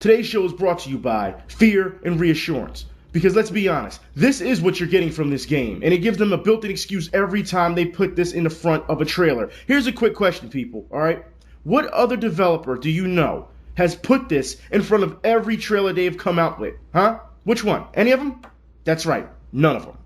Today's show is brought to you by Fear and Reassurance. Because let's be honest, this is what you're getting from this game, and it gives them a built-in excuse every time they put this in the front of a trailer. Here's a quick question, people, alright? What other developer do you know has put this in front of every trailer they've come out with? Huh? Which one? Any of them? That's right, none of them.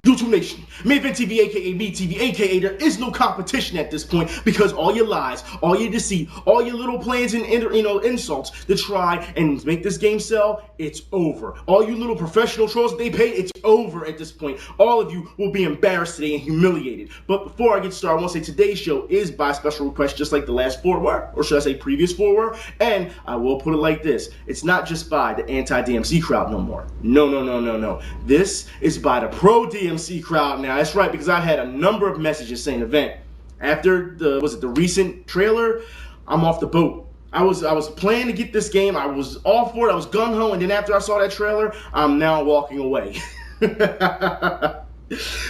YouTube Nation, Maven TV, aka Me TV, aka there is no competition at this point because all your lies, all your deceit, all your little plans and insults to try and make this game sell, it's over. All you little professional trolls they pay, it's over at this point. All of you will be embarrassed today and humiliated. But before I get started, I want to say today's show is by special request, just like the last four were, or should I say previous four were. And I will put it like this: it's not just by the anti-DMC crowd no more. No. This is by the pro-DMC crowd now. That's right, because I had a number of messages saying, "Event, after the recent trailer, I'm off the boat. I was planning to get this game. I was all for it. I was gung-ho, and then after I saw that trailer, I'm now walking away."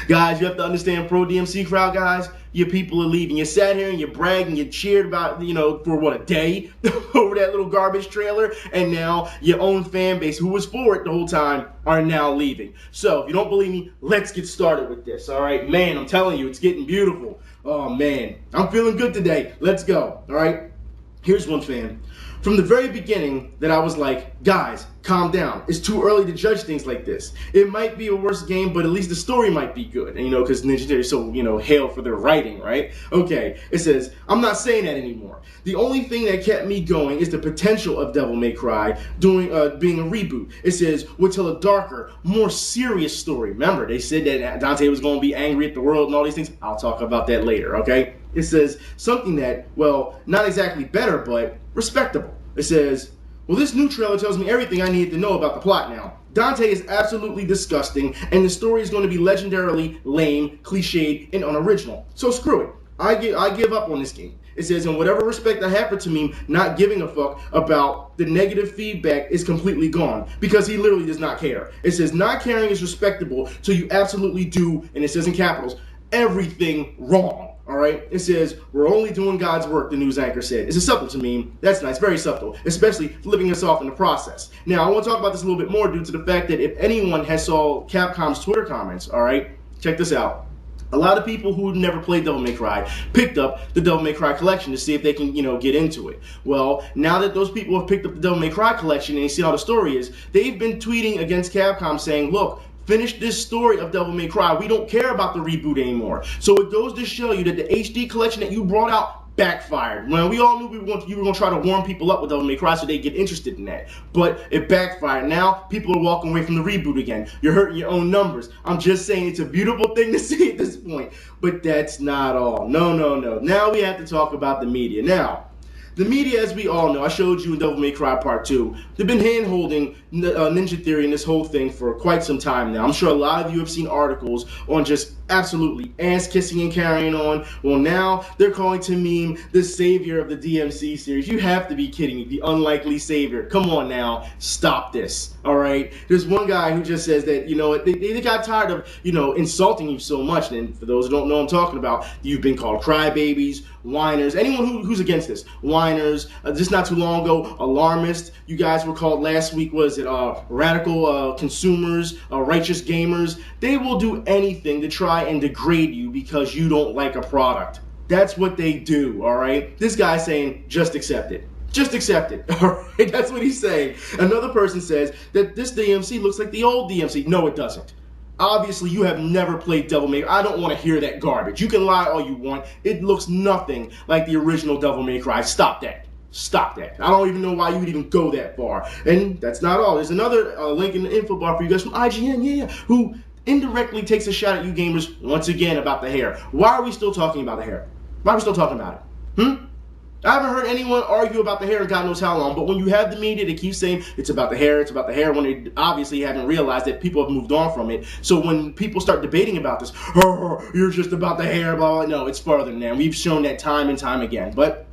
Guys, you have to understand, pro DMC crowd, guys, your people are leaving. You sat here and you bragged and you cheered about, for what, a day over that little garbage trailer, and now your own fan base who was for it the whole time are now leaving. So if you don't believe me, let's get started with this. All right, man, I'm telling you, it's getting beautiful. Oh man, I'm feeling good today. Let's go. All right, here's one fan. From the very beginning that I was like, guys, calm down. It's too early to judge things like this. It might be a worse game, but at least the story might be good. And because Ninja Theory is so, hailed for their writing, right? Okay, it says, I'm not saying that anymore. The only thing that kept me going is the potential of Devil May Cry being a reboot. It says, would tell a darker, more serious story. Remember, they said that Dante was going to be angry at the world and all these things. I'll talk about that later, okay? It says something that, well, not exactly better, but respectable. It says, well, this new trailer tells me everything I needed to know about the plot now. Dante is absolutely disgusting, and the story is going to be legendarily lame, cliched, and unoriginal. So screw it. I give up on this game. It says, in whatever respect I have for Tameem, not giving a fuck about the negative feedback is completely gone, because he literally does not care. It says, not caring is respectable, so you absolutely do, and it says in capitals, everything wrong. All right, it says, we're only doing God's work, the news anchor said. It's a subtle to me. That's nice, very subtle, especially flipping us off in the process. Now, I want to talk about this a little bit more due to the fact that if anyone has saw Capcom's Twitter comments, all right, check this out. A lot of people who never played Devil May Cry picked up the Devil May Cry collection to see if they can, get into it. Well, now that those people have picked up the Devil May Cry collection and they see how the story is, they've been tweeting against Capcom saying, look, finish this story of Devil May Cry. We don't care about the reboot anymore. So it goes to show you that the HD collection that you brought out backfired. When we all knew you were going to try to warm people up with Devil May Cry so they get interested in that. But it backfired. Now people are walking away from the reboot again. You're hurting your own numbers. I'm just saying it's a beautiful thing to see at this point. But that's not all. No. Now we have to talk about the media. Now, the media, as we all know, I showed you in Devil May Cry Part 2, they've been hand-holding Ninja Theory and this whole thing for quite some time now. I'm sure a lot of you have seen articles on just absolutely ass-kissing and carrying on. Well, now they're calling Tameem the savior of the DMC series. You have to be kidding me, the unlikely savior. Come on now, stop this, all right? There's one guy who just says that, they got tired of, insulting you so much. And for those who don't know what I'm talking about, you've been called crybabies, whiners, anyone who's against this, whiners, just not too long ago, alarmists. You guys were called last week, was it radical consumers, righteous gamers. They will do anything to try and degrade you because you don't like a product. That's what they do, all right? This guy's saying, just accept it. Just accept it, all right? That's what he's saying. Another person says that this DMC looks like the old DMC. No, it doesn't. Obviously, you have never played Devil May Cry. I don't want to hear that garbage. You can lie all you want. It looks nothing like the original Devil May Cry. Stop that. Stop that. I don't even know why you would even go that far. And that's not all. There's another link in the info bar for you guys from IGN, who indirectly takes a shot at you gamers once again about the hair. Why are we still talking about the hair? Why are we still talking about it? I haven't heard anyone argue about the hair in God knows how long, but when you have the media that keeps saying it's about the hair, when they obviously haven't realized that people have moved on from it. So when people start debating about this, oh, you're just about the hair, blah, blah, no, it's further than that. We've shown that time and time again. But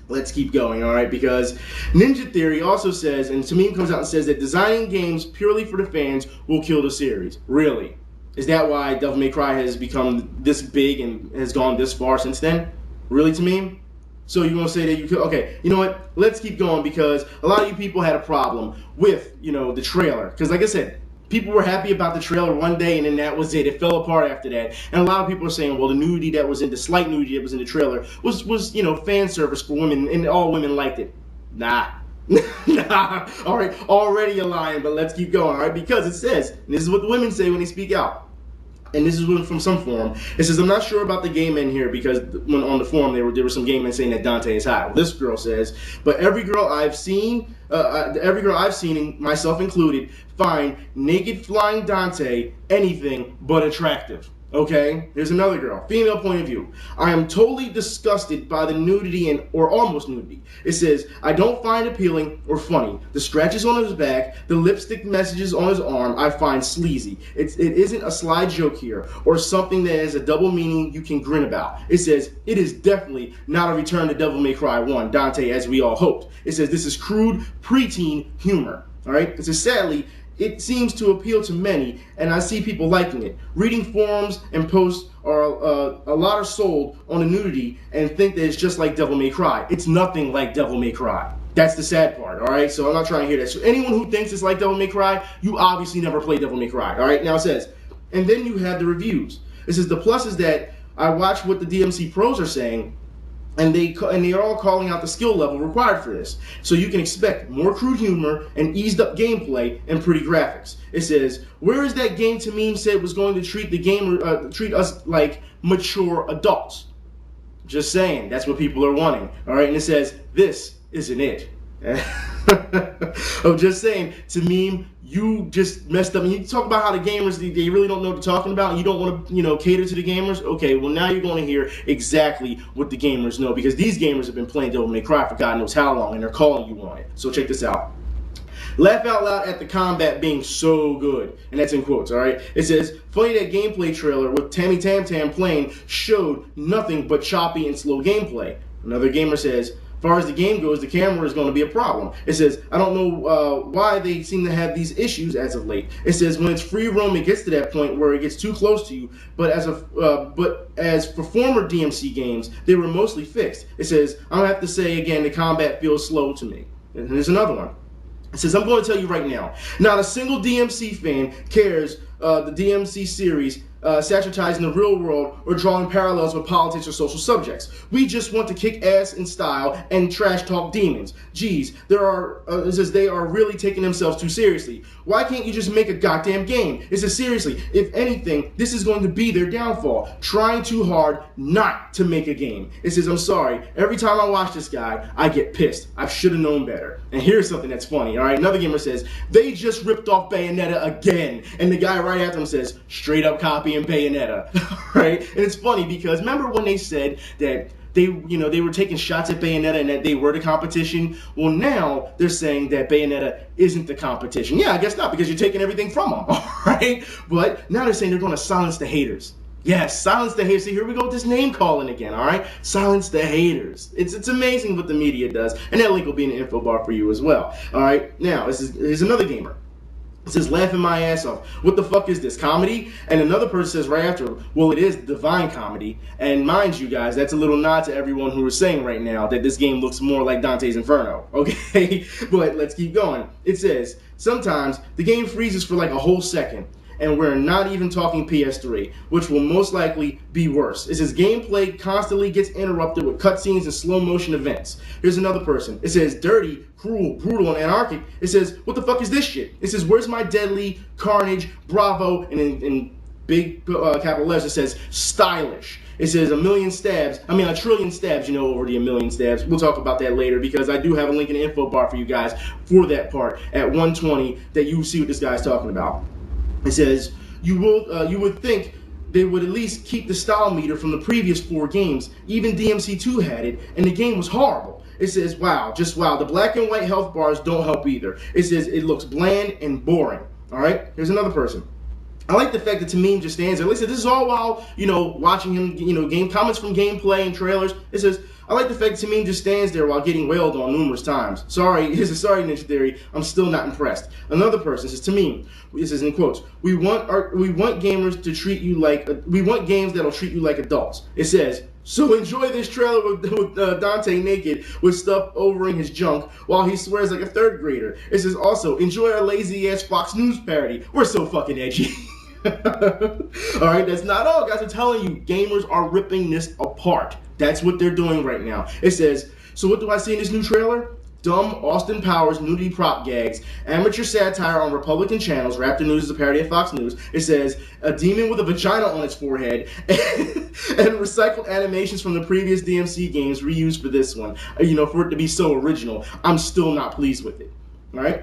let's keep going, all right? Because Ninja Theory also says, and Tameem comes out and says that designing games purely for the fans will kill the series. Really? Is that why Devil May Cry has become this big and has gone this far since then? Really, Tameem? So you're gonna say that you could? Okay, you know what? Let's keep going because a lot of you people had a problem with the trailer. Because like I said, people were happy about the trailer one day and then that was it. It fell apart after that. And a lot of people are saying, well, the nudity that was in the slight nudity that was in the trailer was fan service for women and all women liked it. Nah. Nah. All right, already you're lying, but let's keep going. All right, because it says, and this is what the women say when they speak out. And this is from some forum. It says, I'm not sure about the gay men here because when on the forum there were some gay men saying that Dante is hot. Well, this girl says, but every girl I've seen, myself included, find naked flying Dante anything but attractive. Okay, here's another girl, female point of view. I am totally disgusted by the nudity or almost nudity. It says, I don't find appealing or funny. The scratches on his back, the lipstick messages on his arm, I find sleazy. It isn't a sly joke here or something that has a double meaning you can grin about. It says, it is definitely not a return to Devil May Cry 1, Dante, as we all hoped. It says, this is crude, preteen humor. All right, it says, sadly, it seems to appeal to many, and I see people liking it. Reading forums and posts are a lot are sold on the nudity and think that it's just like Devil May Cry. It's nothing like Devil May Cry. That's the sad part, all right? So I'm not trying to hear that. So anyone who thinks it's like Devil May Cry, you obviously never played Devil May Cry, all right? Now it says, and then you have the reviews. It says, the plus is that I watch what the DMC pros are saying, and they are all calling out the skill level required for this. So you can expect more crude humor and eased up gameplay and pretty graphics. It says, where is that game Tameem said was going to treat us like mature adults? Just saying, that's what people are wanting. All right, and it says, this isn't it. I'm just saying, Tameem, you just messed up. And you talk about how the gamers, they really don't know what they're talking about, and you don't want to, cater to the gamers. Okay, well, now you're going to hear exactly what the gamers know, because these gamers have been playing Devil May Cry for God knows how long, and they're calling you on it. So check this out. Laugh out loud at the combat being so good. And that's in quotes, all right? It says, funny that gameplay trailer with Tammy Tam Tam playing showed nothing but choppy and slow gameplay. Another gamer says, as far as the game goes, the camera is going to be a problem. It says, I don't know why they seem to have these issues as of late. It says, when it's free roam, it gets to that point where it gets too close to you. But as for former DMC games, they were mostly fixed. It says, I don't have to say again, the combat feels slow to me. And there's another one. It says, I'm going to tell you right now, not a single DMC fan cares the DMC series satirizing the real world or drawing parallels with politics or social subjects. We just want to kick ass in style and trash talk demons. Geez, they are really taking themselves too seriously. Why can't you just make a goddamn game? It says, seriously, if anything, this is going to be their downfall. Trying too hard not to make a game. It says, I'm sorry, every time I watch this guy, I get pissed. I should have known better. And here's something that's funny, all right? Another gamer says, they just ripped off Bayonetta again. And the guy right after him says, straight up copy and Bayonetta, right? And it's funny because remember when they said that they were taking shots at Bayonetta and that they were the competition? Well, now they're saying that Bayonetta isn't the competition. Yeah, I guess not, because you're taking everything from them, all right? But now they're saying they're going to silence the haters. Yes, silence the haters. See, here we go with this name calling again, all right? Silence the haters. It's amazing what the media does, and that link will be in the info bar for you as well, all right? Now, here's another gamer. It says, laughing my ass off. What the fuck is this, comedy? And another person says right after, well, it is divine comedy. And mind you guys, that's a little nod to everyone who is saying right now that this game looks more like Dante's Inferno, okay? But let's keep going. It says, sometimes the game freezes for like a whole second, and we're not even talking PS3, which will most likely be worse. It says gameplay constantly gets interrupted with cutscenes and slow motion events. Here's another person. It says dirty, cruel, brutal, and anarchic. It says, what the fuck is this shit? It says, where's my deadly, carnage, bravo, and in big capital letters it says stylish. It says a trillion stabs, over the a million stabs. We'll talk about that later because I do have a link in the info bar for you guys for that part at 120 that you see what this guy's talking about. It says, you would think they would at least keep the style meter from the previous 4 games. Even DMC2 had it, and the game was horrible. It says, wow, just wow. The black and white health bars don't help either. It says, it looks bland and boring. All right, here's another person. I like the fact that Tameem just stands there. Listen, this is all while, watching him, game comments from gameplay and trailers. It says, I like the fact that Tameem just stands there while getting wailed on numerous times. Sorry, sorry, Ninja Theory, I'm still not impressed. Another person says, Tameem, this is in quotes, we want gamers to treat you like, we want games that'll treat you like adults. It says, so enjoy this trailer with Dante naked with stuff overing his junk while he swears like a third grader. It says also, enjoy our lazy ass Fox News parody. We're so fucking edgy. Alright, that's not all, guys. I'm telling you, gamers are ripping this apart. That's what they're doing right now. It says, so what do I see in this new trailer? Dumb Austin Powers nudity prop gags, amateur satire on Republican channels, Raptor News is a parody of Fox News. It says, a demon with a vagina on its forehead, and recycled animations from the previous DMC games reused for this one. You know, for it to be so original, I'm still not pleased with it. Alright?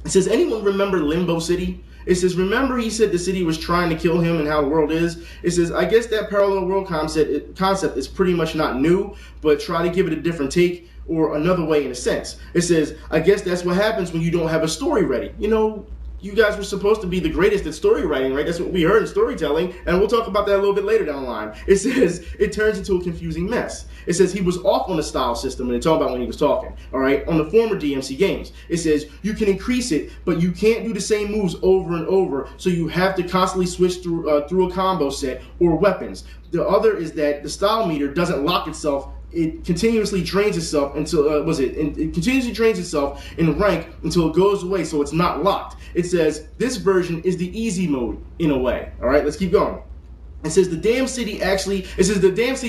It says, anyone remember Limbo City? It says, remember he said the city was trying to kill him and how the world is? It says, I guess that parallel world concept is pretty much not new, but try to give it a different take or another way in a sense. It says, I guess that's what happens when you don't have a story ready. You know, you guys were supposed to be the greatest at story writing, right? That's what we heard in storytelling, and we'll talk about that a little bit later down the line. It says, it turns into a confusing mess. It says he was off on the style system, and they're talking about when he was talking, all right, on the former DMC games. It says, you can increase it, but you can't do the same moves over and over, so you have to constantly switch through a combo set or weapons. The other is that the style meter doesn't lock itself. It continuously drains itself until it continuously drains itself in rank until it goes away, so it's not locked. It says this version is the easy mode in a way. All right, let's keep going. It says the damn city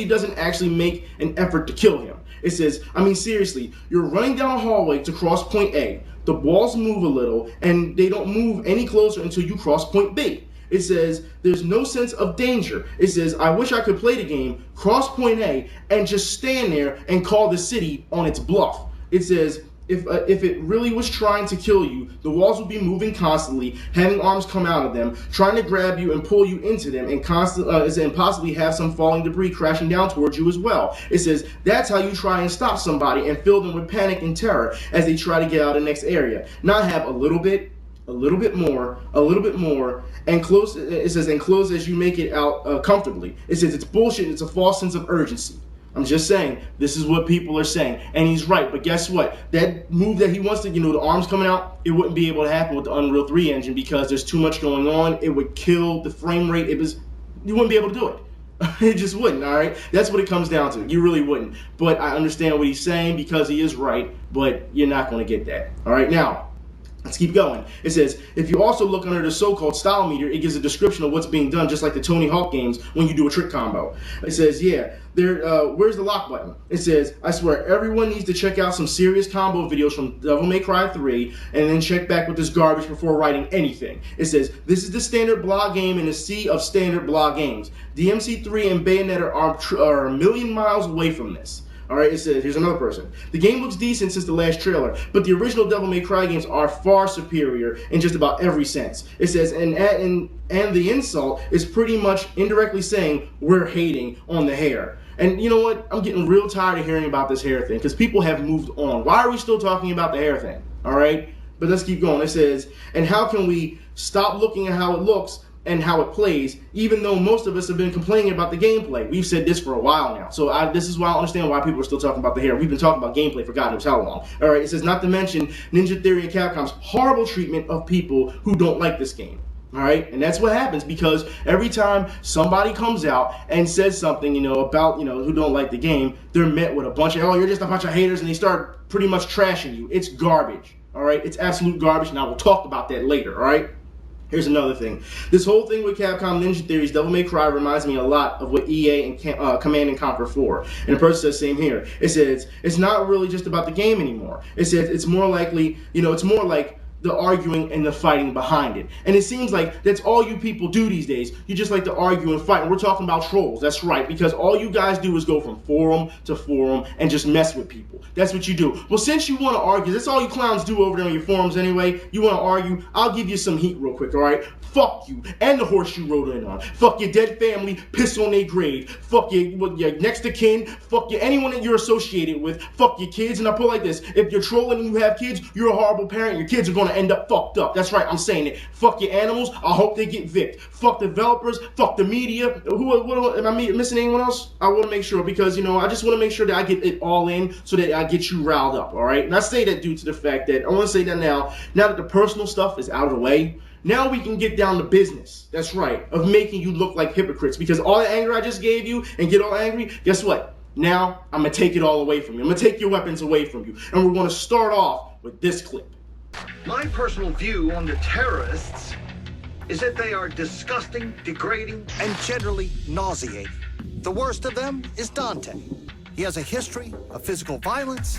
doesn't actually make an effort to kill him. It says, I mean seriously, you're running down a hallway to cross point A. The walls move a little, and they don't move any closer until you cross point B. It says, there's no sense of danger. It says, I wish I could play the game, cross point A, and just stand there and call the city on its bluff. It says, if it really was trying to kill you, the walls would be moving constantly, having arms come out of them, trying to grab you and pull you into them, and possibly have some falling debris crashing down towards you as well. It says, that's how you try and stop somebody and fill them with panic and terror as they try to get out of the next area. Not have a little bit more, and close. It says, and close as you make it out comfortably. It says, it's bullshit, it's a false sense of urgency. I'm just saying, this is what people are saying, and he's right, but guess what? That move that he wants to, the arms coming out, it wouldn't be able to happen with the Unreal 3 engine because there's too much going on. It would kill the frame rate. You wouldn't be able to do it. It just wouldn't, all right? That's what it comes down to. You really wouldn't. But I understand what he's saying because he is right, but you're not going to get that. All right, now, let's keep going. It says, if you also look under the so-called style meter, it gives a description of what's being done, just like the Tony Hawk games when you do a trick combo. It says, yeah, where's the lock button? It says, I swear, everyone needs to check out some serious combo videos from Devil May Cry 3 and then check back with this garbage before writing anything. It says, this is the standard blah game in a sea of standard blah games. DMC 3 and Bayonetta are a million miles away from this. Alright, it says, here's another person. The game looks decent since the last trailer, but the original Devil May Cry games are far superior in just about every sense. It says, and the insult is pretty much indirectly saying we're hating on the hair. And you know what? I'm getting real tired of hearing about this hair thing because people have moved on. Why are we still talking about the hair thing? Alright? But let's keep going. It says, and how can we stop looking at how it looks and how it plays, even though most of us have been complaining about the gameplay? We've said this for a while now. So this is why I understand why people are still talking about the hair. We've been talking about gameplay for God knows how long. All right, it says, not to mention Ninja Theory and Capcom's horrible treatment of people who don't like this game. All right, and that's what happens because every time somebody comes out and says something, about, who don't like the game, they're met with a bunch of, oh, you're just a bunch of haters, and they start pretty much trashing you. It's garbage. All right, it's absolute garbage, and I will talk about that later. All right. Here's another thing. This whole thing with Capcom Ninja Theory's Devil May Cry reminds me a lot of what EA and Command & Conquer 4. And the person says, same here. It says, it's not really just about the game anymore. It says, it's more likely, it's more like the arguing and the fighting behind it. And it seems like that's all you people do these days. You just like to argue and fight. And we're talking about trolls. That's right. Because all you guys do is go from forum to forum and just mess with people. That's what you do. Well, since you want to argue, that's all you clowns do over there on your forums anyway. You want to argue? I'll give you some heat real quick, all right? fuck you and the horse you rode in on. Fuck your dead family, piss on their grave. Fuck your next of kin, fuck anyone that you're associated with, fuck your kids. And I put it like this: if you're trolling and you have kids, you're a horrible parent. Your kids are gonna end up fucked up. That's right, I'm saying it. Fuck your animals. I hope they get vic'd. Fuck developers. Fuck the media. Am I missing anyone else? I want to make sure, because I just want to make sure that I get it all in so that I get you riled up. All right. And I say that due to the fact that I want to say that now that the personal stuff is out of the way. Now we can get down to business. That's right, of making you look like hypocrites. Because all the anger I just gave you and get all angry, guess what? Now I'm going to take it all away from you. I'm going to take your weapons away from you. And we're going to start off with this clip. My personal view on the terrorists is that they are disgusting, degrading, and generally nauseating. The worst of them is Dante. He has a history of physical violence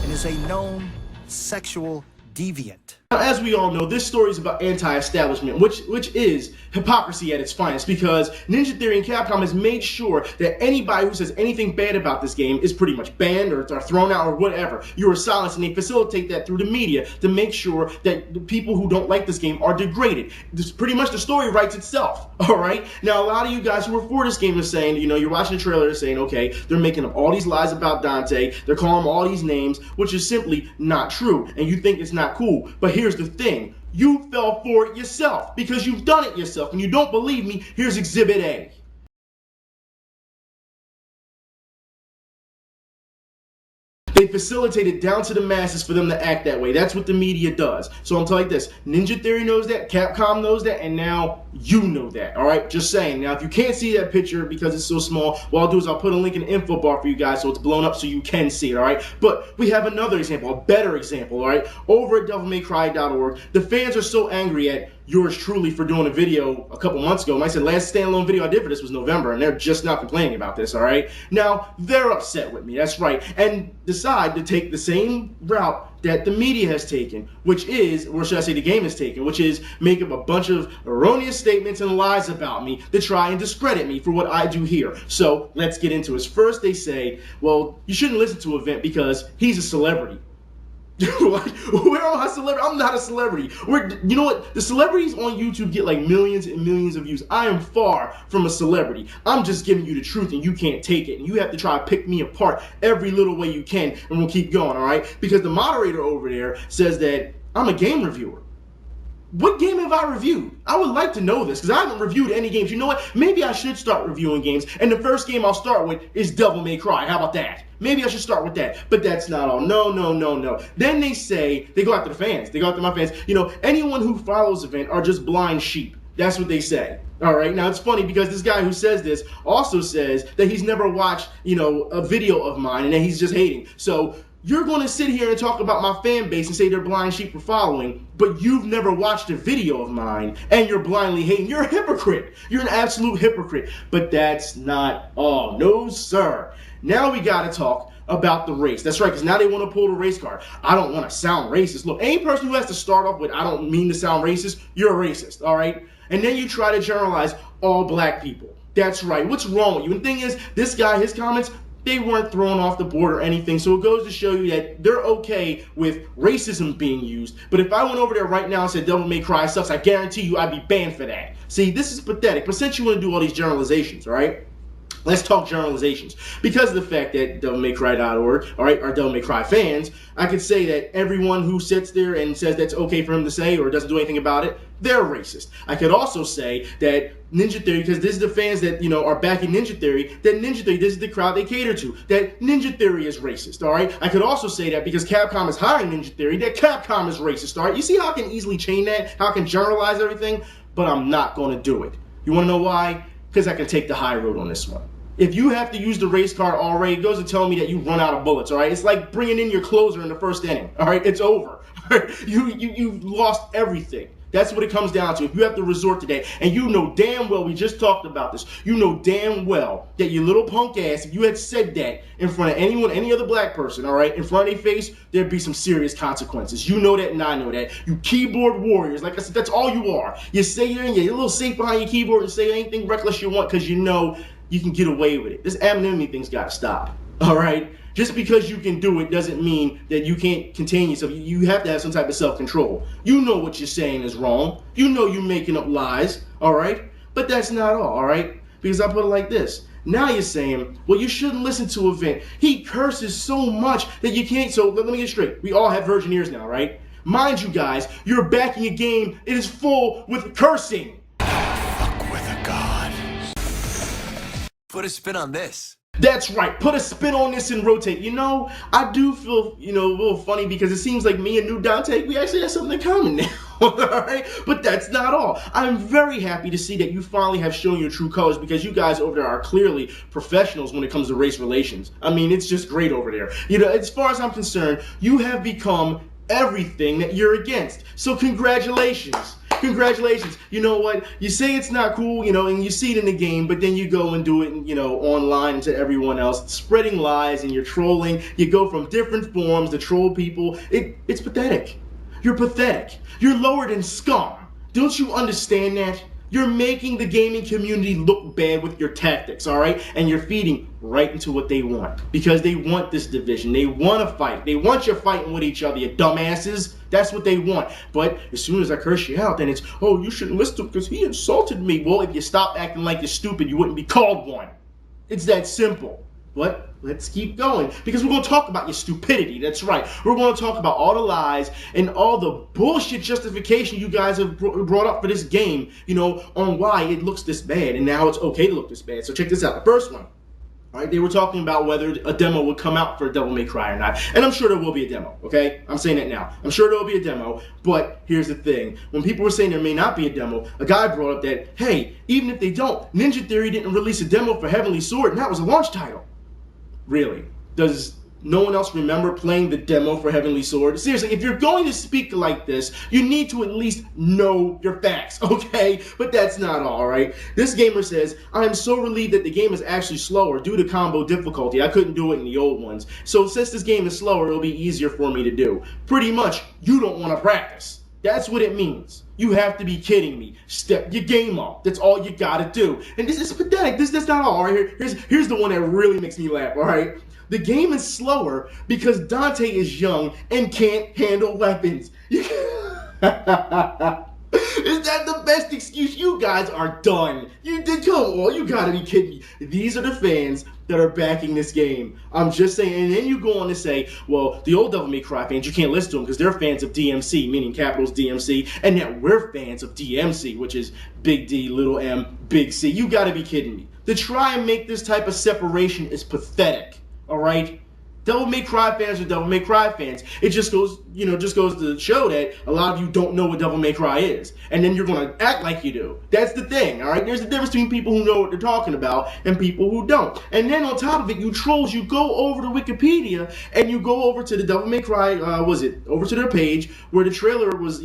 and is a known sexual deviant. Now, as we all know, this story is about anti-establishment, which is hypocrisy at its finest, because Ninja Theory and Capcom has made sure that anybody who says anything bad about this game is pretty much banned or thrown out or whatever. You are silenced, and they facilitate that through the media to make sure that the people who don't like this game are degraded. This pretty much the story writes itself, all right? Now, a lot of you guys who are for this game are saying, you're watching the trailer and saying, okay, they're making up all these lies about Dante, they're calling him all these names, which is simply not true, and you think it's not cool. But here's the thing. You fell for it yourself because you've done it yourself. And you don't believe me, here's Exhibit A. They facilitate it down to the masses for them to act that way. That's what the media does. So I'm telling you this, Ninja Theory knows that, Capcom knows that, and now you know that, all right? Just saying. Now, if you can't see that picture because it's so small, what I'll do is I'll put a link in the info bar for you guys so it's blown up so you can see it, all right? But we have another example, a better example, all right? Over at devilmaycry.org, the fans are so angry at yours truly for doing a video a couple months ago. And I said last standalone video I did for this was November, and they're just now complaining about this, all right? Now, they're upset with me, that's right, and decide to take the same route that the media has taken, which is, or should I say the game has taken, which is make up a bunch of erroneous statements and lies about me to try and discredit me for what I do here. So let's get into it. First, they say, well, you shouldn't listen to Event because he's a celebrity. Where am I a celebrity? I'm not a celebrity. You know what? The celebrities on YouTube get like millions and millions of views. I am far from a celebrity. I'm just giving you the truth and you can't take it. And you have to try to pick me apart every little way you can, and we'll keep going, all right? Because the moderator over there says that I'm a game reviewer. What game have I reviewed? I would like to know this because I haven't reviewed any games. You know what? Maybe I should start reviewing games. And the first game I'll start with is Devil May Cry. How about that? Maybe I should start with that. But that's not all. No. Then they say, they go after the fans. They go after my fans. Anyone who follows Event are just blind sheep. That's what they say. All right. Now, it's funny because this guy who says this also says that he's never watched, a video of mine and that he's just hating. So you're going to sit here and talk about my fan base and say they're blind sheep for following, but you've never watched a video of mine and you're blindly hating. You're a hypocrite. You're an absolute hypocrite. But that's not all. No, sir. Now we got to talk about the race. That's right, because now they want to pull the race card. I don't want to sound racist. Look, any person who has to start off with, I don't mean to sound racist, you're a racist, all right? And then you try to generalize all black people. That's right. What's wrong with you? And the thing is, this guy, his comments, they weren't thrown off the board or anything. So it goes to show you that they're okay with racism being used. But if I went over there right now and said Devil May Cry sucks, I guarantee you I'd be banned for that. See, this is pathetic. But since you want to do all these generalizations, all right? Let's talk generalizations. Because of the fact that devilmaycry.org, all right, are Devil May Cry fans, I could say that everyone who sits there and says that's okay for him to say or doesn't do anything about it, they're racist. I could also say that Ninja Theory, because this is the fans that, are backing Ninja Theory, that Ninja Theory, this is the crowd they cater to, that Ninja Theory is racist, all right? I could also say that because Capcom is hiring Ninja Theory, that Capcom is racist, all right? You see how I can easily chain that, how I can generalize everything? But I'm not going to do it. You want to know why? Because I can take the high road on this one. If you have to use the race card already, it goes to tell me that you run out of bullets, all right? It's like bringing in your closer in the first inning, all right? It's over. You've lost everything. That's what it comes down to. If you have to resort to that, and you know damn well, we just talked about this, you know damn well that your little punk ass, if you had said that in front of anyone, any other black person, all right, in front of their face, there'd be some serious consequences. You know that and I know that. You keyboard warriors, like I said, that's all you are. You sit here and you're a little safe behind your keyboard and say anything reckless you want because you know you can get away with it. This anonymity thing's got to stop, all right? Just because you can do it doesn't mean that you can't contain yourself. You have to have some type of self-control. You know what you're saying is wrong. You know you're making up lies, all right? But that's not all right? Because I put it like this. Now you're saying, well, you shouldn't listen to Event. He curses so much that you can't. So let me get straight. We all have virgin ears now, right? Mind you guys, you're backing a game. It is full with cursing. Fuck with a god. Put a spin on this. That's right. Put a spin on this and rotate. You know, I do feel, a little funny because it seems like me and New Dante, we actually have something in common now. All right? But that's not all. I'm very happy to see that you finally have shown your true colors because you guys over there are clearly professionals when it comes to race relations. I mean, it's just great over there. As far as I'm concerned, you have become everything that you're against. So congratulations. Congratulations. You know what? You say it's not cool, and you see it in the game, but then you go and do it, online to everyone else, spreading lies and you're trolling. You go from different forms to troll people. It's pathetic. You're pathetic. You're lower than scum. Don't you understand that? You're making the gaming community look bad with your tactics, all right? And you're feeding right into what they want because they want this division. They want to fight. They want you fighting with each other, you dumbasses. That's what they want. But as soon as I curse you out, then it's, oh, you shouldn't listen to him because he insulted me. Well, if you stop acting like you're stupid, you wouldn't be called one. It's that simple. But let's keep going because we're going to talk about your stupidity. That's right. We're going to talk about all the lies and all the bullshit justification you guys have brought up for this game, on why it looks this bad and now it's okay to look this bad. So check this out. The first one. All right, they were talking about whether a demo would come out for Devil May Cry or not. And I'm sure there will be a demo, okay? I'm saying that now. I'm sure there will be a demo, but here's the thing. When people were saying there may not be a demo, a guy brought up that, hey, even if they don't, Ninja Theory didn't release a demo for Heavenly Sword, and that was a launch title. Really? Does no one else remember playing the demo for Heavenly Sword? Seriously, if you're going to speak like this, you need to at least know your facts, okay? But that's not all right? This gamer says, I am so relieved that the game is actually slower due to combo difficulty. I couldn't do it in the old ones. So since this game is slower, it'll be easier for me to do. Pretty much, you don't want to practice. That's what it means. You have to be kidding me. Step your game up. That's all you gotta do. And this is pathetic. That's not all right. Here's the one that really makes me laugh, all right? The game is slower because Dante is young and can't handle weapons. Is that the best excuse? You guys are done. Come on, you gotta be kidding me. These are the fans that are backing this game. I'm just saying, and then you go on to say, well, the old Devil May Cry fans, you can't listen to them because they're fans of DMC, meaning capitals DMC, and that we're fans of DMC, which is Big D, little M, Big C. You gotta be kidding me. To try and make this type of separation is pathetic, all right? Devil May Cry fans are Devil May Cry fans. It just goes to show that a lot of you don't know what Devil May Cry is. And then you're going to act like you do. That's the thing, all right? There's a difference between people who know what they're talking about and people who don't. And then on top of it, you trolls, you go over to Wikipedia and you go over to the Devil May Cry, over to their page where the trailer was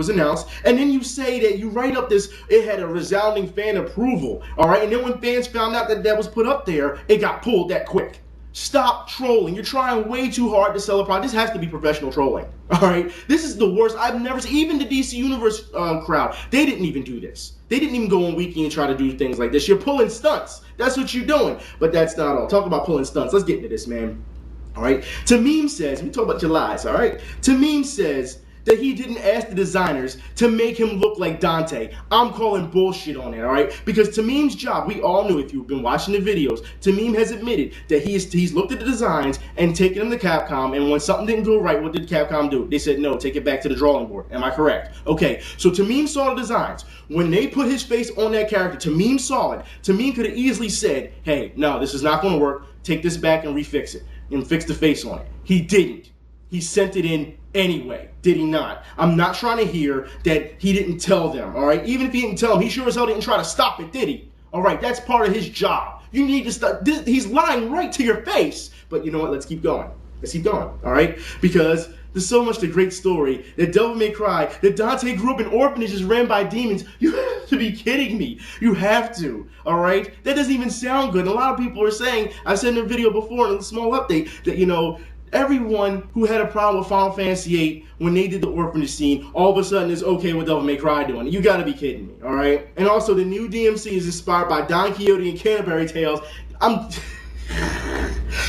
announced. And then you say that you write up this, it had a resounding fan approval, all right? And then when fans found out that was put up there, it got pulled that quick. Stop trolling. You're trying way too hard to sell a product. This has to be professional trolling. All right? This is the worst. I've never seen, even the DC Universe crowd, they didn't even do this. They didn't even go on Wiki and try to do things like this. You're pulling stunts. That's what you're doing. But that's not all. Talk about pulling stunts. Let's get into this, man. All right? Tameem says, we talk about your lies, all right? Tameem says that he didn't ask the designers to make him look like Dante. I'm calling bullshit on that, all right? Because Tameem's job, we all knew if you've been watching the videos, Tameem has admitted that he's looked at the designs and taken them to Capcom, and when something didn't go right, what did Capcom do? They said, no, take it back to the drawing board. Am I correct? Okay, so Tameem saw the designs. When they put his face on that character, Tameem saw it. Tameem could have easily said, hey, no, this is not going to work. Take this back and refix it and fix the face on it. He didn't. He sent it in anyway, did he not? I'm not trying to hear that he didn't tell them, all right? Even if he didn't tell them, he sure as hell didn't try to stop it, did he? All right, that's part of his job. You need to stop. He's lying right to your face. But you know what? Let's keep going. Let's keep going, all right? Because there's so much the great story that Devil May Cry, that Dante grew up in orphanages ran by demons. You have to be kidding me. You have to, all right? That doesn't even sound good. A lot of people are saying, I said in a video before in a small update, that, everyone who had a problem with Final Fantasy VIII when they did the orphanage scene, all of a sudden is okay with Devil May Cry doing it. You gotta be kidding me, all right? And also, the new DMC is inspired by Don Quixote and Canterbury Tales.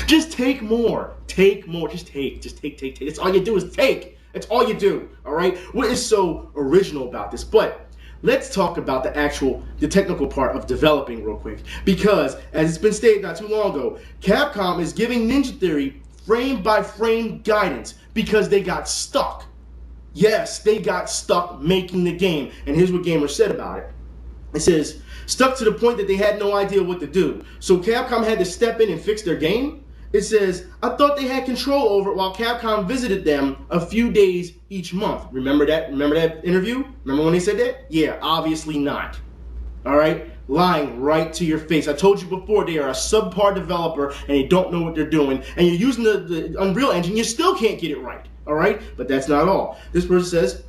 Just take more. Take more. Just take. That's all you do is take. That's all you do. All right. What is so original about this? But let's talk about the technical part of developing real quick. Because, as it's been stated not too long ago, Capcom is giving Ninja Theory frame-by-frame guidance because they got stuck. Yes, they got stuck making the game. And here's what gamers said about it. It says, stuck to the point that they had no idea what to do. So Capcom had to step in and fix their game. It says, I thought they had control over it while Capcom visited them a few days each month. Remember that? Remember that interview? Remember when they said that? Yeah, obviously not. All right? Lying right to your face. I told you before, they are a subpar developer and they don't know what they're doing. And you're using the Unreal Engine, you still can't get it right. All right? But that's not all. This person says,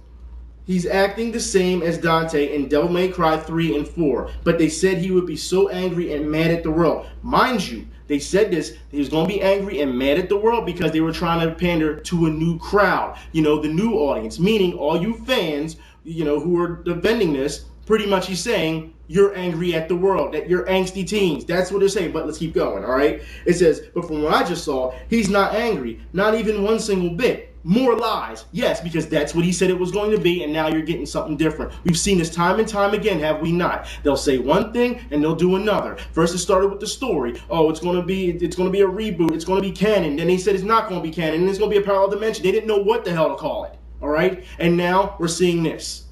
he's acting the same as Dante in Devil May Cry 3 and 4, but they said he would be so angry and mad at the world. Mind you, they said this, he was going to be angry and mad at the world because they were trying to pander to a new crowd, the new audience, meaning all you fans, who are defending this, pretty much he's saying, you're angry at the world, that you're angsty teens. That's what they're saying, but let's keep going, all right? It says, but from what I just saw, he's not angry, not even one single bit. More lies. Yes, because that's what he said it was going to be, and now you're getting something different. We've seen this time and time again, have we not? They'll say one thing and they'll do another. First it started with the story. Oh, it's going to be a reboot. It's going to be canon. Then they said it's not going to be canon, and it's going to be a parallel dimension. They didn't know what the hell to call it. All right? And now we're seeing this.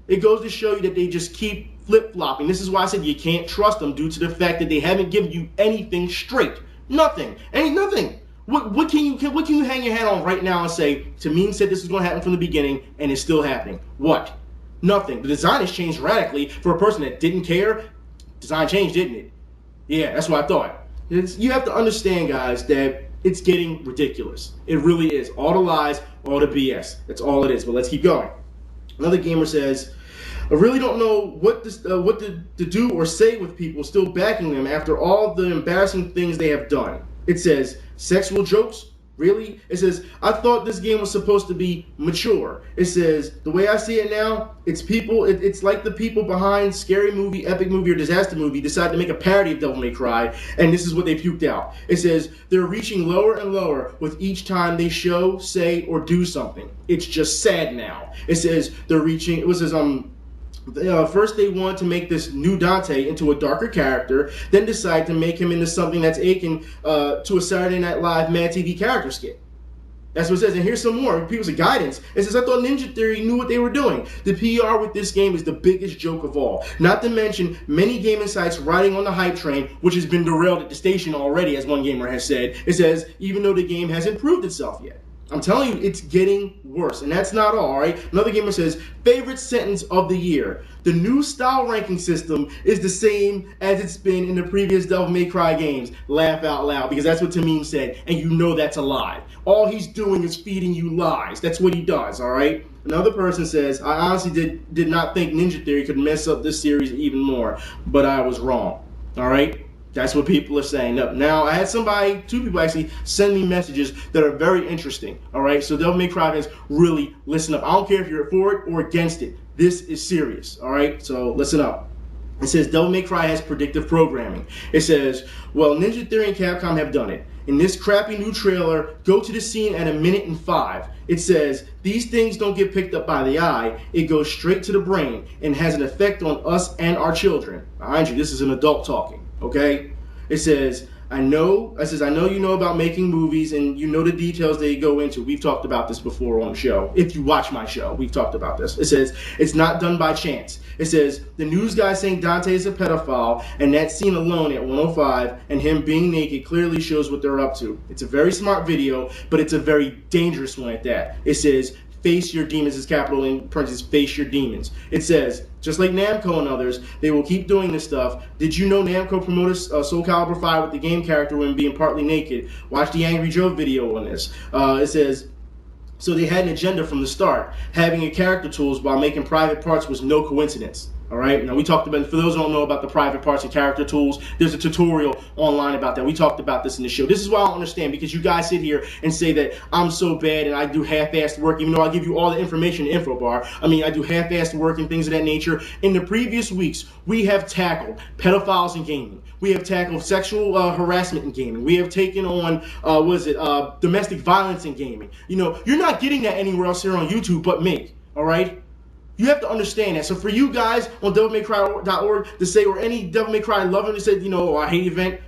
It goes to show you that they just keep flip-flopping. This is why I said you can't trust them due to the fact that they haven't given you anything straight. Nothing. Ain't nothing. What can you hang your hat on right now and say, Tameem said this was going to happen from the beginning and it's still happening? What? Nothing. The design has changed radically for a person that didn't care. Design changed, didn't it? Yeah, that's what I thought. You have to understand, guys, that it's getting ridiculous. It really is. All the lies, all the BS. That's all it is. But let's keep going. Another gamer says, I really don't know what to do or say with people still backing them after all the embarrassing things they have done. It says, sexual jokes? Really? It says, I thought this game was supposed to be mature. It says, the way I see it now, it's like the people behind Scary Movie, Epic Movie, or Disaster Movie decide to make a parody of Devil May Cry, and this is what they puked out. It says, they're reaching lower and lower with each time they show, say, or do something. It's just sad now. It says, first they want to make this new Dante into a darker character, then decide to make him into something that's akin to a Saturday Night Live Mad TV character skit. That's what it says. And here's some more. People's guidance. It says, I thought Ninja Theory knew what they were doing. The PR with this game is the biggest joke of all. Not to mention many gaming sites riding on the hype train, which has been derailed at the station already, as one gamer has said. It says, even though the game hasn't proved itself yet. I'm telling you, it's getting worse. And that's not all right? Another gamer says, favorite sentence of the year. The new style ranking system is the same as it's been in the previous Devil May Cry games. Laugh out loud, because that's what Tameem said, and you know that's a lie. All he's doing is feeding you lies. That's what he does, all right? Another person says, I honestly did not think Ninja Theory could mess up this series even more, but I was wrong, all right? That's what people are saying. Now, I had two people actually send me messages that are very interesting, all right? So Devil May Cry fans, really listen up. I don't care if you're for it or against it. This is serious, all right? So listen up. It says Devil May Cry has predictive programming. It says, well, Ninja Theory and Capcom have done it. In this crappy new trailer, go to the scene at 1:05. It says, these things don't get picked up by the eye. It goes straight to the brain and has an effect on us and our children. Mind you, this is an adult talking. Okay, it says, I know you know about making movies and you know the details they go into. We've talked about this before on the show. If you watch my show, we've talked about this. It says, it's not done by chance. It says, the news guy saying Dante is a pedophile, and that scene alone at 1:05 and him being naked clearly shows what they're up to. It's a very smart video, but it's a very dangerous one at that. It says, face your demons, is capital in parentheses, face your demons. It says, just like Namco and others, they will keep doing this stuff. Did you know Namco promoted Soul Calibur 5 with the game character when being partly naked? Watch the Angry Joe video on this. It says, so they had an agenda from the start. Having a character tools while making private parts was no coincidence. All right. Now we talked about, for those who don't know about the private parts and character tools, there's a tutorial online about that. We talked about this in the show. This is what I don't understand, because you guys sit here and say that I'm so bad and I do half-assed work, even though I give you all the information in the info bar. I mean, I do half-assed work and things of that nature. In the previous weeks, we have tackled pedophiles in gaming. We have tackled sexual harassment in gaming. We have taken on, domestic violence in gaming. You know, you're not getting that anywhere else here on YouTube but me. All right. You have to understand that. So for you guys on devilmaycry.org to say, or any Devil May Cry lover to say, you know, oh, I hate event,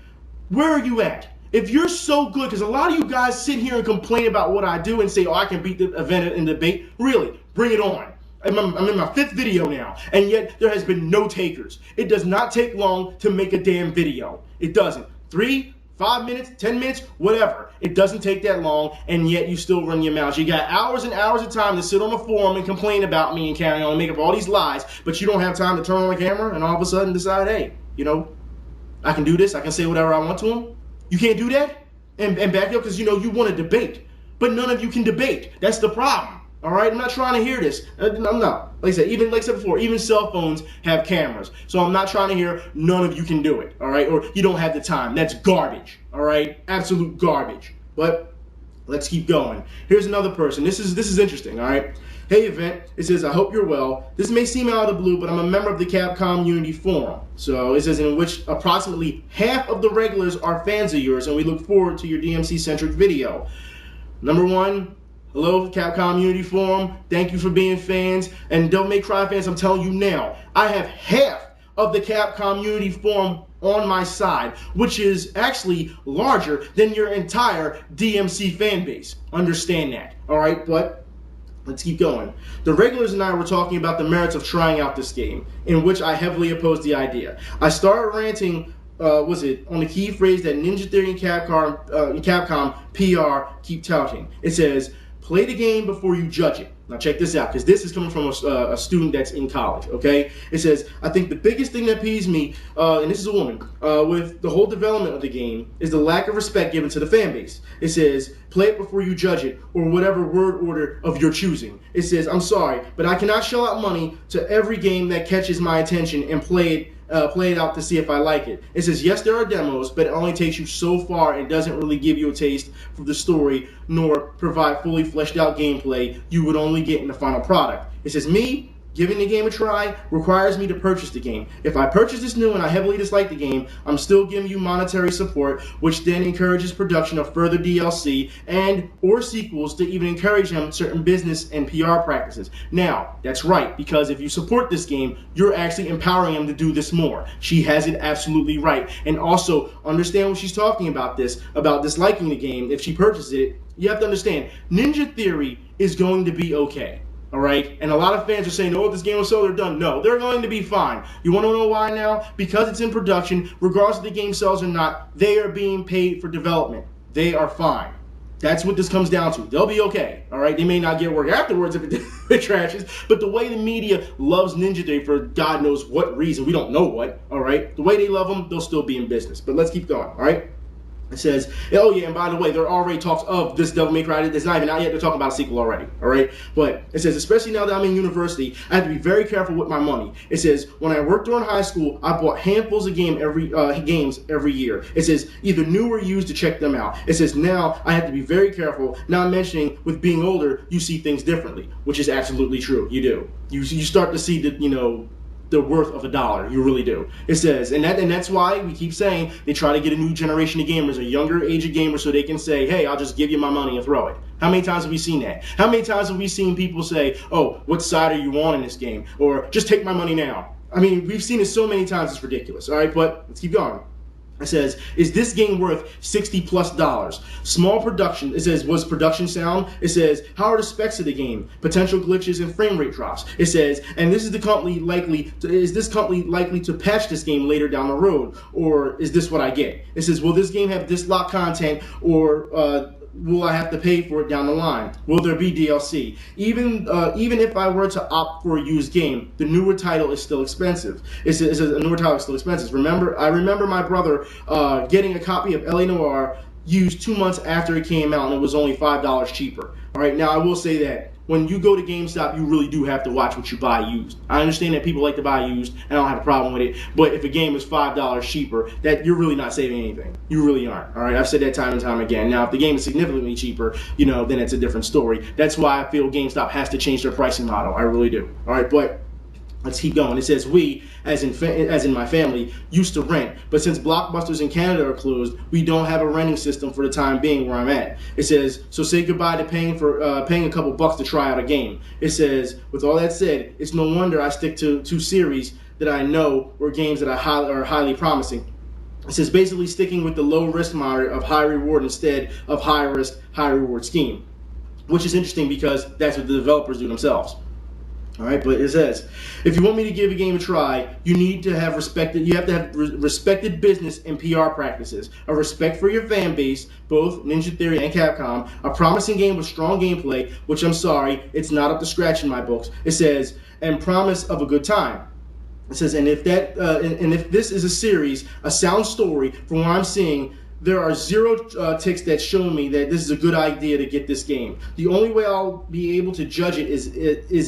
where are you at? If you're so good, because a lot of you guys sit here and complain about what I do and say, oh, I can beat the event in debate. Really, bring it on. I'm in my 5th video now, and yet there has been no takers. It does not take long to make a damn video. It doesn't. 3, 5 minutes, 10 minutes, whatever. It doesn't take that long, and yet you still run your mouth. You got hours and hours of time to sit on the forum and complain about me and carry on and make up all these lies, but you don't have time to turn on the camera and all of a sudden decide, hey, you know, I can do this. I can say whatever I want to them. You can't do that and back up because, you know, you want to debate, but none of you can debate. That's the problem. All right, I'm not trying to hear this. I'm not. Like I said before, even cell phones have cameras. So I'm not trying to hear none of you can do it. All right, or you don't have the time. That's garbage. All right, absolute garbage. But let's keep going. Here's another person. This is interesting. All right. Hey, event. It says, I hope you're well. This may seem out of the blue, but I'm a member of the Capcom Unity Forum. So it says, in which approximately half of the regulars are fans of yours, and we look forward to your DMC-centric video. Number one, hello, Capcom Unity Forum. Thank you for being fans. And Devil May Cry fans, I'm telling you now, I have half of the Capcom Unity Forum on my side, which is actually larger than your entire DMC fan base. Understand that, all right? But let's keep going. The regulars and I were talking about the merits of trying out this game, in which I heavily opposed the idea. I started ranting on the key phrase that Ninja Theory and Capcom PR keep touting. It says, play the game before you judge it. Now check this out, because this is coming from a student that's in college, okay? It says, I think the biggest thing that peeves me, and this is a woman, with the whole development of the game is the lack of respect given to the fan base. It says, play it before you judge it, or whatever word order of your choosing. It says, I'm sorry, but I cannot shell out money to every game that catches my attention and play it out to see if I like it. It says, yes, there are demos, but it only takes you so far and doesn't really give you a taste for the story nor provide fully fleshed out gameplay you would only get in the final product. It says, me giving the game a try requires me to purchase the game. If I purchase this new and I heavily dislike the game, I'm still giving you monetary support, which then encourages production of further DLC and or sequels to even encourage them certain business and PR practices. Now, that's right, because if you support this game, you're actually empowering them to do this more. She has it absolutely right. And also, understand when she's talking about this, about disliking the game, if she purchases it, you have to understand, Ninja Theory is going to be okay. All right, and a lot of fans are saying, oh, this game was so, they're done. No, they're going to be fine. You want to know why now? Because it's in production, regardless if the game sells or not, they are being paid for development. They are fine. That's what this comes down to. They'll be okay, all right? They may not get work afterwards if it trashes, but the way the media loves Ninja Theory for God knows what reason, we don't know what, all right? The way they love them, they'll still be in business. But let's keep going, all right? It says, oh yeah, and by the way, there are already talks of this Devil May Cry. It's not even out yet. They're talking about a sequel already, all right? But it says, especially now that I'm in university, I have to be very careful with my money. It says, when I worked during high school, I bought handfuls of games every year. It says, either new or used to check them out. It says, now I have to be very careful, not mentioning with being older, you see things differently, which is absolutely true. You do. You start to see the worth of $1. You really do. It says, and that's why we keep saying they try to get a new generation of gamers, a younger age of gamers, so they can say, hey, I'll just give you my money and throw it. How many times have we seen that? How many times have we seen people say, oh, what side are you on in this game? Or just take my money now. I mean, we've seen it so many times, it's ridiculous. All right, but let's keep going. It says, is this game worth $60+? Small production. It says, was production sound? It says, how are the specs of the game? Potential glitches and frame rate drops. It says, and is this company likely to patch this game later down the road? Or is this what I get? It says, will this game have dislocked content, or will I have to pay for it down the line? Will there be DLC? Even if I were to opt for a used game, the newer title is still expensive. It says a newer title is still expensive. I remember my brother getting a copy of L.A. Noire used 2 months after it came out, and it was only $5 cheaper. All right, now I will say that when you go to GameStop, you really do have to watch what you buy used. I understand that people like to buy used, and I don't have a problem with it. But if a game is $5 cheaper, that you're really not saving anything. You really aren't. All right, I've said that time and time again. Now, if the game is significantly cheaper, then it's a different story. That's why I feel GameStop has to change their pricing model. I really do. All right, but let's keep going. It says we, as in my family, used to rent, but since Blockbusters in Canada are closed, we don't have a renting system for the time being where I'm at. It says, so say goodbye to paying a couple bucks to try out a game. It says, with all that said, it's no wonder I stick to two series that I know or games that are highly promising. It says basically sticking with the low risk model of high reward instead of high risk, high reward scheme, which is interesting because that's what the developers do themselves. All right, but it says, if you want me to give a game a try, you have to have respected business and PR practices, a respect for your fan base, both Ninja Theory and Capcom, a promising game with strong gameplay, which I'm sorry, it's not up to scratch in my books. It says, and promise of a good time. It says, and if this is a series, a sound story, from what I'm seeing, there are zero ticks that show me that this is a good idea to get this game. The only way I'll be able to judge it is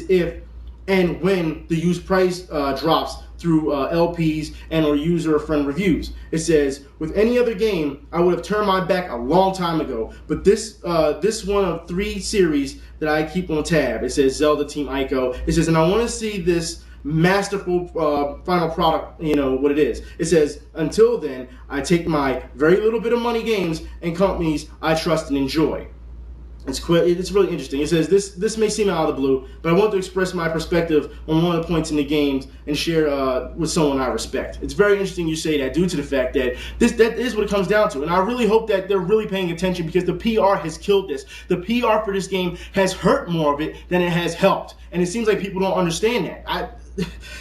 if and when the used price drops through LPs and or user or friend reviews. It says, with any other game, I would have turned my back a long time ago, but this one of 3 series that I keep on tab. It says Zelda Team Ico. It says, and I want to see this masterful final product, what it is. It says, until then, I take my very little bit of money games and companies I trust and enjoy. It's really interesting. It says, this may seem out of the blue, but I want to express my perspective on one of the points in the games and share with someone I respect. It's very interesting you say that due to the fact that that is what it comes down to. And I really hope that they're really paying attention because the PR has killed this. The PR for this game has hurt more of it than it has helped. And it seems like people don't understand that.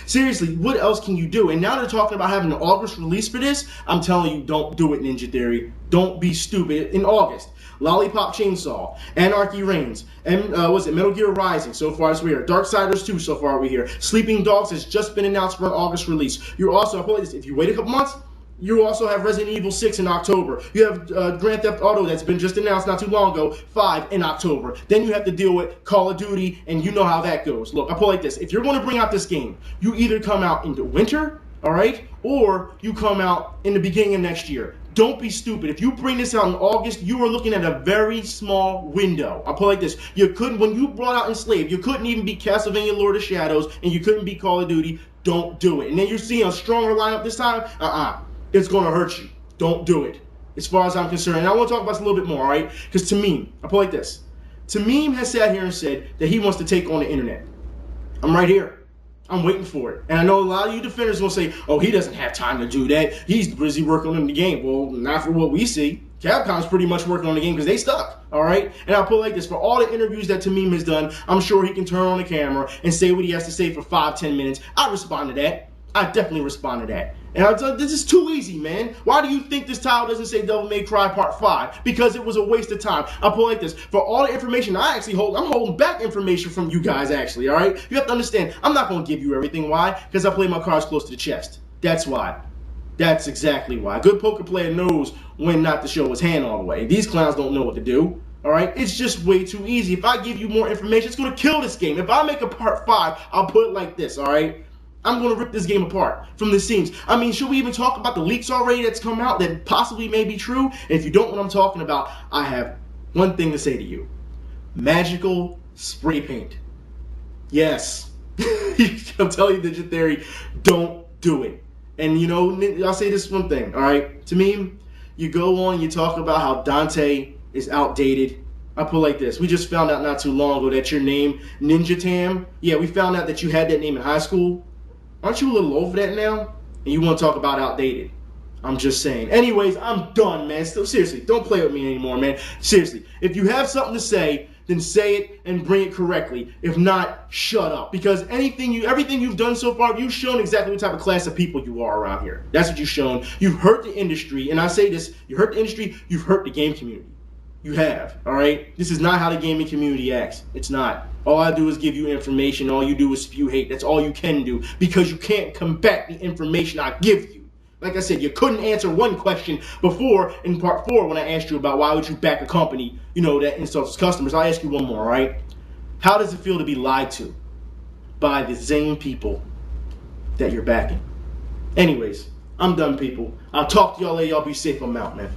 Seriously, what else can you do? And now they're talking about having an August release for this. I'm telling you, don't do it, Ninja Theory. Don't be stupid. In August, Lollipop Chainsaw, Anarchy Reigns, and Metal Gear Rising, so far as we hear. Darksiders 2, so far we hear. Sleeping Dogs has just been announced for an August release. You're also, if you wait a couple months, you also have Resident Evil 6 in October. You have Grand Theft Auto that's been just announced not too long ago, 5 in October. Then you have to deal with Call of Duty, and you know how that goes. Look, I put it like this. If you're going to bring out this game, you either come out into winter, all right, or you come out in the beginning of next year. Don't be stupid. If you bring this out in August, you are looking at a very small window. I'll put it like this. When you brought out Enslaved, you couldn't even beat Castlevania Lord of Shadows, and you couldn't beat Call of Duty. Don't do it. And then you're seeing a stronger lineup this time. It's going to hurt you. Don't do it. As far as I'm concerned. And I want to talk about this a little bit more, all right? Because Tameem, I'll put it like this. Tameem has sat here and said that he wants to take on the internet. I'm right here. I'm waiting for it. And I know a lot of you defenders will say, oh, he doesn't have time to do that. He's busy working on the game. Well, not for what we see. Capcom's pretty much working on the game because they stuck, all right? And I'll put it like this. For all the interviews that Tameem has done, I'm sure he can turn on the camera and say what he has to say for 5-10 minutes. I respond to that. I definitely respond to that. And I was like, this is too easy, man. Why do you think this title doesn't say Devil May Cry Part 5? Because it was a waste of time. I'll put it like this. For all the information I actually hold, I'm holding back information from you guys, actually, all right? You have to understand, I'm not going to give you everything. Why? Because I play my cards close to the chest. That's why. That's exactly why. A good poker player knows when not to show his hand all the way. These clowns don't know what to do. All right, it's just way too easy. If I give you more information, it's going to kill this game. If I make a Part 5, I'll put it like this, all right? I'm going to rip this game apart from the seams. I mean, should we even talk about the leaks already that's come out that possibly may be true? And if you don't know what I'm talking about, I have one thing to say to you. Magical spray paint. Yes. I'm telling you, Ninja Theory, don't do it. And, I'll say this one thing, all right? Tameem, you go on, you talk about how Dante is outdated. I put it like this. We just found out not too long ago that your name, Ninja Tam, yeah, we found out that you had that name in high school. Aren't you a little over that now? And you want to talk about outdated? I'm just saying. Anyways, I'm done, man. Still, seriously, don't play with me anymore, man. Seriously, if you have something to say, then say it and bring it correctly. If not, shut up. Because everything you've done so far, you've shown exactly what type of class of people you are around here. That's what you've shown. You've hurt the industry, and I say this, you hurt the industry, you've hurt the game community. You have, all right? This is not how the gaming community acts. It's not. All I do is give you information. All you do is spew hate. That's all you can do because you can't combat the information I give you. Like I said, you couldn't answer one question before in Part 4 when I asked you about why would you back a company, that insults its customers. I'll ask you one more, all right? How does it feel to be lied to by the same people that you're backing? Anyways, I'm done, people. I'll talk to y'all later. Y'all be safe. I'm out, man.